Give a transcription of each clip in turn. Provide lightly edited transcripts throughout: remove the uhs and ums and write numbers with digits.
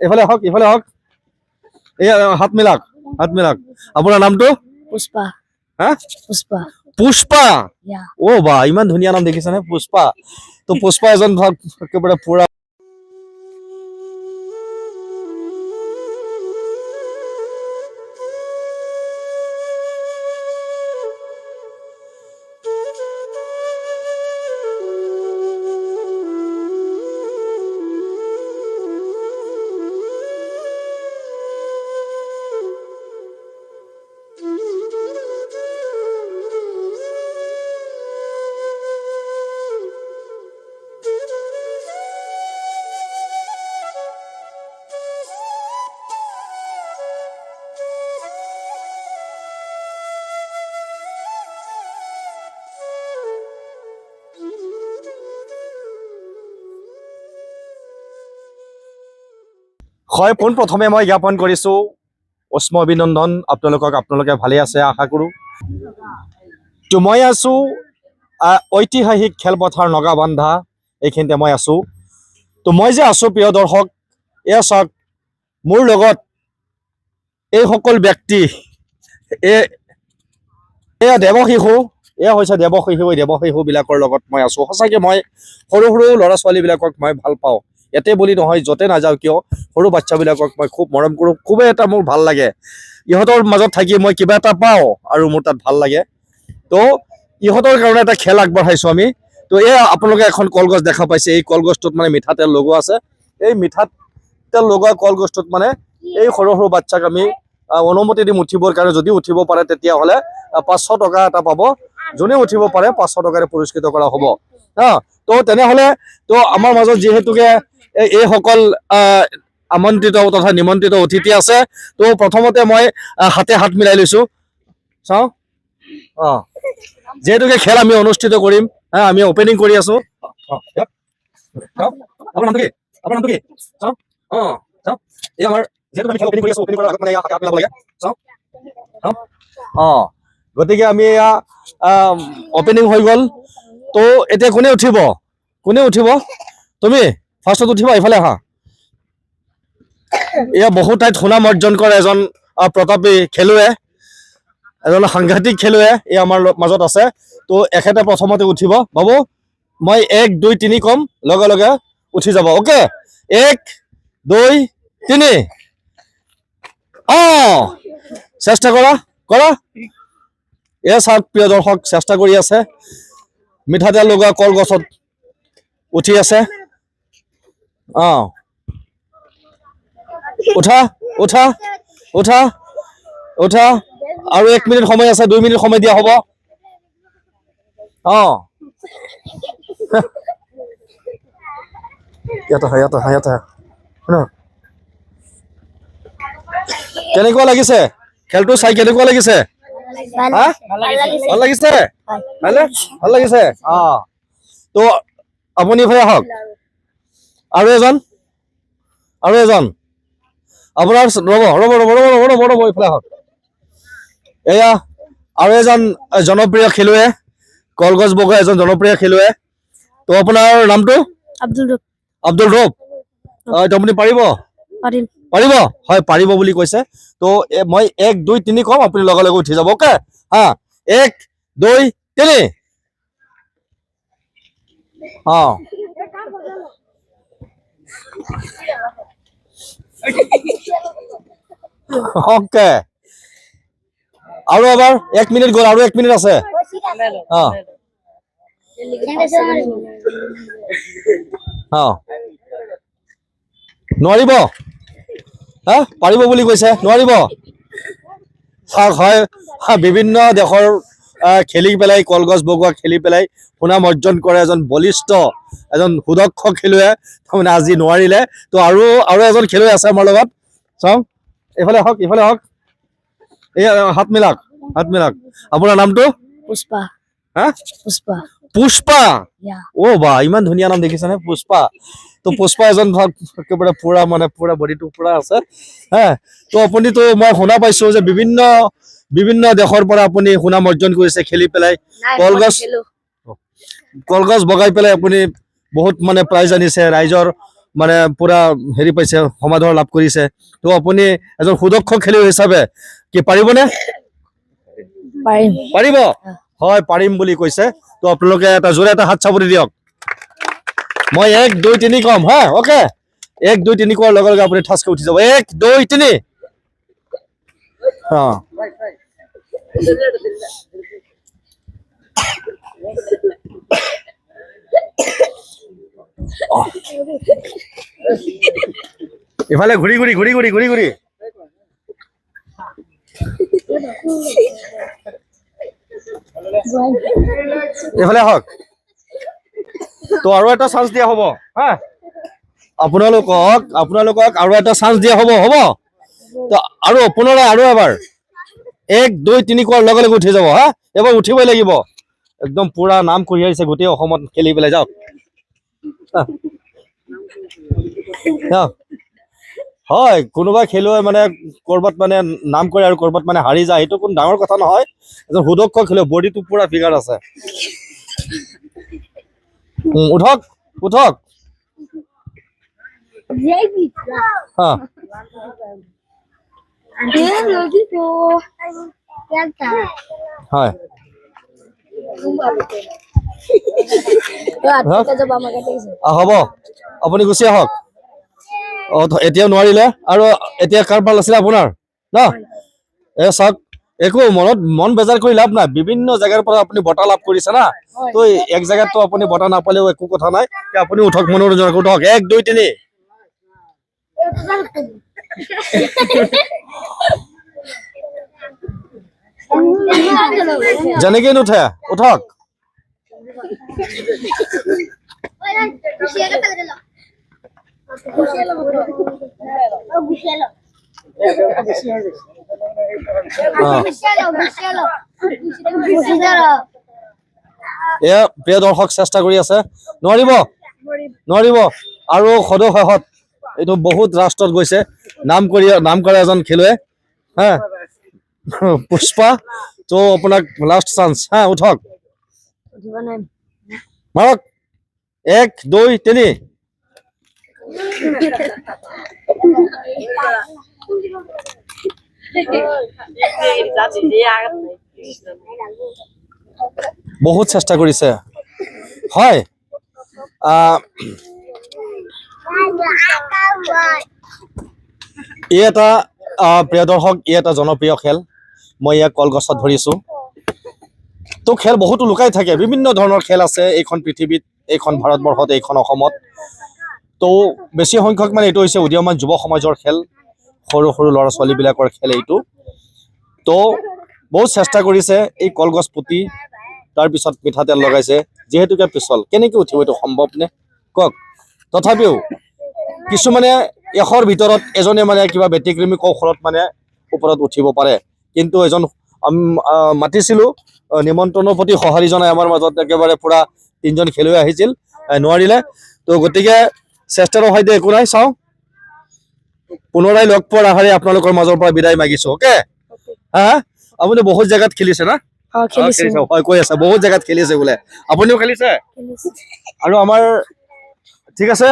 এফালে হওক ইফালে হওক এই হাত মিলাক আপোনাৰ নামটো পুষ্পা হা পুষ্পা পুষ্পা ইয়া ও বা ইমান ধুনীয়া নাম দেখিছানে পুষ্পা তো পুষ্পা এজন একেবাৰে পুৰা হয় পোনপ্ৰথমে মই জ্ঞাপন কৰিছোঁ উষ্ম অভিনন্দন আপোনালোকে ভালে আছে আশা কৰোঁ তো মই আছোঁ ঐতিহাসিক খেলপথাৰ নগাবান্ধা এইখিনিতে মই আছোঁ তো মই যে আছোঁ প্ৰিয় দৰ্শক এয়া চাওক মোৰ লগত এইসকল ব্যক্তি এয়া দেৱশিশু এয়া হৈছে দেৱশিশুবিলাকৰ লগত মই আছোঁ সঁচাকৈ মই সৰু ল'ৰা ছোৱালীবিলাকক মই ভাল পাওঁ ইয়াতে বুলি নহয় য'তে নাযাওঁ কিয় সৰু বাচ্চাবিলাকক মই খুব মৰম কৰোঁ খুবেই এটা মোৰ ভাল লাগে ইহঁতৰ মাজত থাকি মই কিবা এটা পাওঁ আৰু মোৰ তাত ভাল লাগে তো ইহঁতৰ কাৰণে এটা খেল আগবঢ়াইছোঁ আমি তো এয়া আপোনালোকে এখন কলগছ দেখা পাইছে এই কলগছটোত মানে মিঠাতেল লগোৱা আছে এই মিঠাতেল লগোৱা কলগছটোত মানে এই সৰু বাচ্চাক আমি অনুমতি দিম উঠিবৰ কাৰণে যদি উঠিব পাৰে তেতিয়াহ'লে 500 টকা এটা পাব যোনে উঠিব পাৰে 500 টকাৰে পুৰস্কৃত কৰা হ'ব হা তো তেনেহ'লে তো আমাৰ মাজত যিহেতুকে এইসকল আমন্ত্ৰিত তথা নিমন্ত্ৰিত অতিথি আছে তো প্ৰথমতে মই হাতে হাত মিলাই লৈছোঁ চাওঁ যিহেতুকে খেল আমি অনুষ্ঠিত কৰিম হা আমি অপেনিং কৰি আছোঁ আপোনাৰ নামটো কি চাওঁ চাওঁ এই আমাৰ যিহেতু আমি খেল অপেনিং কৰি আছোঁ অপেনিং কৰাৰ আগত মানে হাতে হাত মিলাব লাগে চাওঁ গতিকে আমি এয়া অপেনিং হৈ গ'ল তো এতিয়া কোনে উঠিব তুমি ফাৰ্ষ্টত উঠিবা ইফালে আহা এয়া বহু ঠাইত সুনাম অৰ্জন কৰে এজন প্ৰতাপী খেলুৱৈ এজন সাংঘাতিক খেলুৱৈ এই আমাৰ মাজত আছে তো এখেতে প্ৰথমতে উঠিব বাবু মই 1 2 3 কম লগে লগে উঠি যাব অ'কে 1 2 3 চেষ্টা কৰা এয়া চাওক প্ৰিয় দৰ্শক চেষ্টা কৰি আছে মিঠাতেল লগোৱা কলগছত উঠি আছে উঠা আৰু 1 মিনিট সময় আছে 2 মিনিট সময় দিয়া হ'ব ইয়াতে কেনেকুৱা লাগিছে খেলটো চাই কেনেকুৱা লাগিছে ভাল লাগিছে ভাল লাগিছে তো আপুনি ইফালে আহক আৰু এজন আপোনাৰ ৰ'ব ইফালে আহক এয়া আৰু এজন জনপ্ৰিয় খেলুৱৈ কলগছ বগোৱা এজন জনপ্ৰিয় খেলুৱৈ তো আপোনাৰ নামটো আব্দুল ৰূপ আপুনি পাৰিব হয় পাৰিব বুলি কৈছে তো মই 1 2 3 কম আপুনি লগে লগে উঠি যাব অ'কে হা 1 2 3 অ'কে আৰু এবাৰ 1 মিনিট গ'ল আৰু 1 মিনিট আছে নোৱাৰিব পাৰিব বুলি কৈছে নোৱাৰিব হয় বিভিন্ন দেশৰ খেলি পেলাই কলগছ বগোৱা খেলি পেলাই সুনাম অৰ্জন কৰে এজন বলিষ্ঠ এজন সুদক্ষ খেলুৱৈ তাৰমানে আজি নোৱাৰিলে তো আৰু এজন খেলুৱৈ আছে আমাৰ লগত চাওঁ ইফালে হওক এই হাত মিলাক আপোনাৰ নামটো পুষ্পা পুষ্পা ও বা ইমান ধুনীয়া নাম দেখিছানে পুষ্পা তো পুষ্পা এজন একেবাৰে পুৰা বডিটো পুৰা আছে হা তো আপুনিতো মই শুনা পাইছো যে বিভিন্ন দেশৰ পৰা আপুনি সুনাম অৰ্জন কৰিছে খেলি পেলাই কলগছ বগাই পেলাই আপুনি বহুত মানে প্ৰাইজ আনিছে ৰাইজৰ মানে পুৰা হেৰি পাইছে সমাদৰ লাভ কৰিছে তো আপুনি এজন সুদক্ষ খেলুৱৈ হিচাপে কি পাৰিবনে পাৰিম পাৰিব হয় পাৰিম বুলি কৈছে তো আপোনালোকে এটা জোৰে এটা হাত চাপৰি দিয়ক মই 1 2 3 কম হা ওকে 1 2 3 কোৱাৰ লগে লগে আপুনি ঠাচকে উঠি যাব 1 2 3 হা ইফালে ঘূৰি ঘূৰি ঘূৰি ঘূৰি ঘূৰি ঘূৰি এইফালে আহক তো আৰু এটা চান্স দিয়া হ'ব হা আপোনালোকক আৰু এটা চান্স দিয়া হ'ব তো আৰু পুনৰাই আৰু এবাৰ 1 2 3 কোৱাৰ লগে লগে উঠি যাব হা এবাৰ উঠিবই লাগিব একদম পুৰা নাম কঢ়িয়াইছে গোটেই অসমত খেলি পেলাই যাওক হয় কোনোবা খেলুৱৈ মানে কৰবাত মানে নাম কৰে আৰু কৰবাত মানে হাৰি যায় সেইটো কোনো ডাঙৰ কথা নহয় এজন সুদক্ষ খেলুৱৈ বডিটো পুৰা ফিগাৰ আছে উঠক উঠক হা হয় হ'ব আপুনি গুচি আহক এতিয়াও নোৱাৰিলে আৰু এতিয়া কাৰ ভাল আছিলে আপোনাৰ ন চাওক একো মন বেজাৰ কৰি লাভ নাই বিভিন্ন জেগাৰ পৰা আপুনি বঁটা লাভ কৰিছে না তো এক জেগাততো আপুনি বঁটা নাপালেও একো কথা নাই আপুনি উঠক মনোৰঞ্জন উঠক 1 2 3 যেনেকে নুঠে উঠক এয়া প্ৰিয় দৰ্শক চেষ্টা কৰি আছে নোৱাৰিব আৰু সদৌ এইটো বহুত ৰাষ্ট্ৰত গৈছে নাম কৰা এজন খেলুৱৈ হা পুষ্পা তো আপোনাক লাষ্ট চান্স হা উঠক মাৰক 1 2 3 বহুত চেষ্টা কৰিছে হয় ই এটা প্ৰিয় দৰ্শক ই এটা জনপ্ৰিয় খেল মই ইয়াক কলগছত ধৰিছো তো খেল বহুতো লুকাই থাকে বিভিন্ন ধৰণৰ খেল আছে এইখন পৃথিৱীত এইখন ভাৰতবৰ্ষত এইখন অসমত তো বেছি সংখ্যক মানে এইটো হৈছে উদীয়মান যুৱ সমাজৰ খেল সৰু সৰু ল'ৰা ছোৱালীবিলাকৰ খেল এইটো তো বহুত চেষ্টা কৰিছে এই কলগছ পুতি তাৰপিছত মিঠাতেল লগাইছে যিহেতুকে পিছল কেনেকৈ উঠিব এইটো সম্ভৱ নে কওক তথাপিও কিছুমানে এশৰ ভিতৰত এজনে মানে কিবা ব্যতিক্ৰমী কৌশলত মানে ওপৰত উঠিব পাৰে কিন্তু এজন মাতিছিলোঁ নিমন্ত্ৰণৰ প্ৰতি সঁহাৰি জনাই আমাৰ মাজত একেবাৰে পুৰা 3জন খেলুৱৈ আহিছিল নোৱাৰিলে তো গতিকে চেষ্টাৰ সৈতে একো নাই চাওঁ পুনৰাই লগ পোৱাৰ আশাৰে আপোনালোকৰ মাজৰ পৰা বিদায় মাগিছো অ'কে হা আপুনি বহুত জেগাত খেলিছে না হয় কৈ আছে বহুত জেগাত খেলিছে বোলে আপুনিও খেলিছে আৰু আমাৰ ঠিক আছে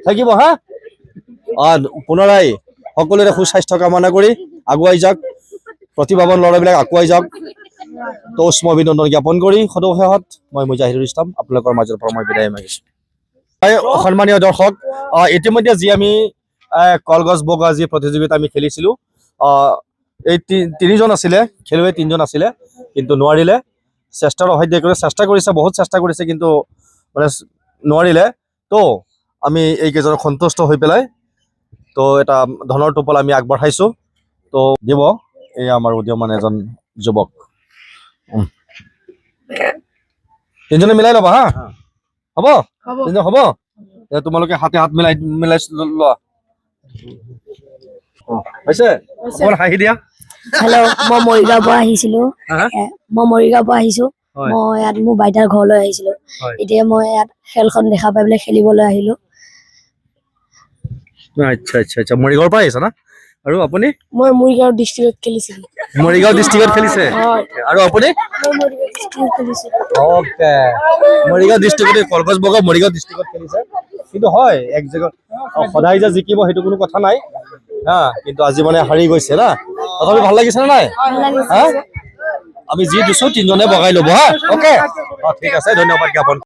থাকিব হা পুনৰাই সকলোৰে সুস্বাস্থ্য কামনা কৰি আগুৱাই যাওক প্ৰতিভাৱান ল'ৰাবিলাক আগুৱাই যাওক তো উষ্ম অভিনন্দন জ্ঞাপন কৰি সদৌ শেষত মই মুজাহিদুল ইছলাম আপোনালোকৰ মাজৰ পৰা মই বিদায় মাগিছোঁ সন্মানীয় দৰ্শক ইতিমধ্যে যি আমি কলগছ বগা যি প্ৰতিযোগিতা আমি খেলিছিলোঁ এই 3জন আছিলে খেলুৱৈ 3জন আছিলে কিন্তু নোৱাৰিলে চেষ্টাৰ অসাধ্য কৰি চেষ্টা কৰিছে বহুত চেষ্টা কৰিছে কিন্তু মানে নোৱাৰিলে তো আমি এইকেইজনক সন্তুষ্ট হৈ পেলাই তো এটা ধনৰ টোপল আমি আগবঢ়াইছোঁ তো দিব এই আমাৰ উদীয়মান এজন যুৱক 3জনে মিলাই ল'বা হা হ'ব 3জন হ'ব তোমালোকে হাতে হাত মিলাই লোৱা হৈছে অকণ হাঁহি দিয়া হেল্ল' মই মৰিগাঁৱৰ পৰা আহিছিলোঁ মই ইয়াত মোৰ বাইতাৰ ঘৰলৈ আহিছিলোঁ এতিয়া মই ইয়াত খেলখন দেখা পাই পেলাই খেলিবলৈ আহিলোঁ আচ্ছা আচ্ছা আচ্ছা মৰিগাঁৱৰ পৰা আহিছা না আৰু আপুনি মই মৰিগাঁও ডিষ্ট্ৰিক্টত খেলিছিলো মৰিগাঁও ডিষ্ট্ৰিক্টত খেলিছে আৰু আপুনি মই মৰিগাঁও ডিষ্ট্ৰিক্টত খেলিছিলো ওকে মৰিগাঁও ডিষ্ট্ৰিক্টত কলগছ বগা মৰিগাঁও ডিষ্ট্ৰিক্টত খেলিছে কিন্তু হয় এক জেগাত সদায় যে জিকিব সেইটো কোনো কথা নাই হা কিন্তু আজি মানে হাৰি গৈছে না তথাপি ভাল লাগিছে নে নাই হা আমি যি দিছো তিনিজনে বগাই ল'ব হা ওকে ঠিক আছে ধন্যবাদ জ্ঞাপন